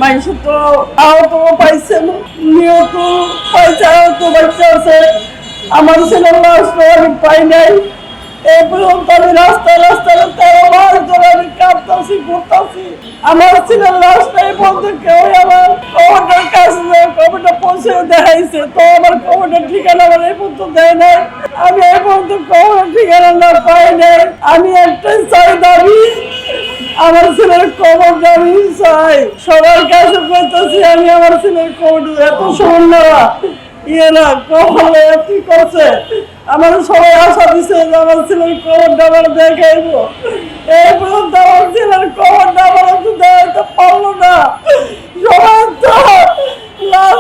মানুষ তো আহত পাইছে, নিহত পাইছে, আহত বাচ্চা আছে। আমার ছেলের লাশ আমি পাই নাই। এই পর্যন্ত আমি রাস্তায় রাস্তায় 13 মাস ধরে আমি কাঁদতাছি, ঘুরতাছি। আমার ছেলের লাশ নাই বলতে কেউ আমার কবরটার কাছে কবরটা পৌঁছে দেখাইছে, তো আমার কবরটার ঠিকানা আমার এই পর্যন্ত দেয় নাই। আমি এই পর্যন্ত কবরের ঠিকানা না পাই নাই। আমি একটাই চাই দাবি, আমার ছেলের কবরটা আমি চাই। সবার কাছে বলতেছি আমি আমার ছেলের কবরটা এত সুন্দর ইয়েরা কবর কি করছে। আমার সবাই আশা দিচ্ছে যে আমার ছেলের কবরটা আমার দেখাইবো। এই পর্যন্ত আমার ছেলের কবরটা আমার একটু দেখাইতে পারলো না। সবাই তো লাশ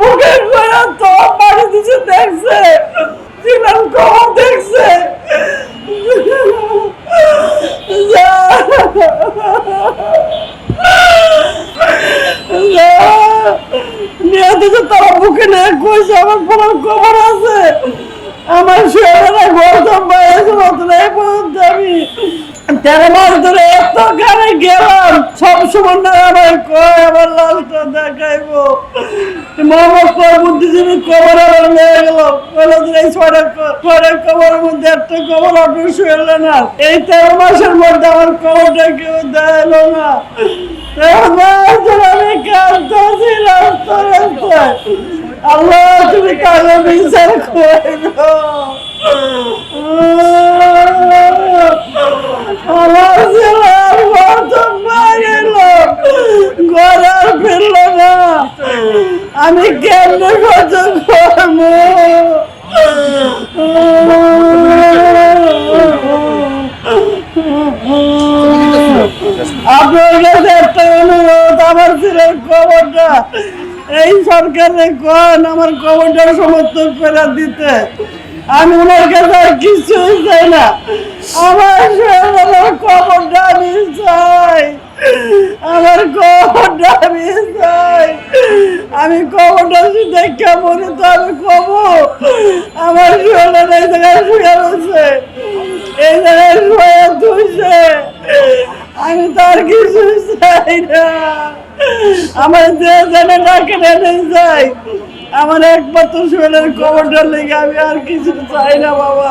বুকে করে তো বাড়ি দিচ্ছে, দেখছে ছেলের কবর দেখছে। তারা বুকে নিয়ে কইছে আমার বলার খবর আছে। আমার ছেলেরা ঘর সম্পাইছে মতন এই পর্যন্ত আমি 13 মাস ধরে এত গানে গেলাম, সব সময় না আমার কয় আমার লাশটা দেখাইবো। মোহাম্মদ বুদ্ধিজীবী খবর আমার নিয়ে গেল, এই 6টা খবরের মধ্যে একটা খবর আপনি শুনলে না। এই 13 মাসের মধ্যে আমার খবরটা কেউ দেয়ল না। আমি কাঁদতেছি রাস্তায় রাস্তায়। আল্লাহ তুমি কাজে বিচার করে দাও। আমার ছেলে ঘর আর ফিরল না। আমি কেমনে খরচ করবো? আপনার কাছে একটা অনুরোধ, আমার ছেলের খবরটা এই সরকারে কোন আমার খবরটা সমর্থন করে দিতে। আমি ওনার কাছে আর কিছুই চাই না, আমার ছেলের খবরটা আমি চাই। আমার খবরটা আমি চাই। আমি খবরটা দেখা বলি তো আমি কব আমার ছেলের এই জায়গায় শুয়ে রয়েছে, এই জায়গায় শুয়ে ধুইছে। আমি তো আর কিছু চাই না। আমার যে জানে না কেটে যাই, আমার একমাত্র ছেলের খবরটা লেগে আমি আর কিছু চাই না বাবা।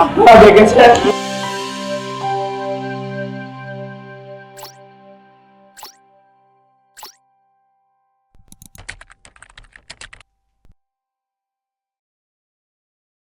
আপনারা দেখেছেন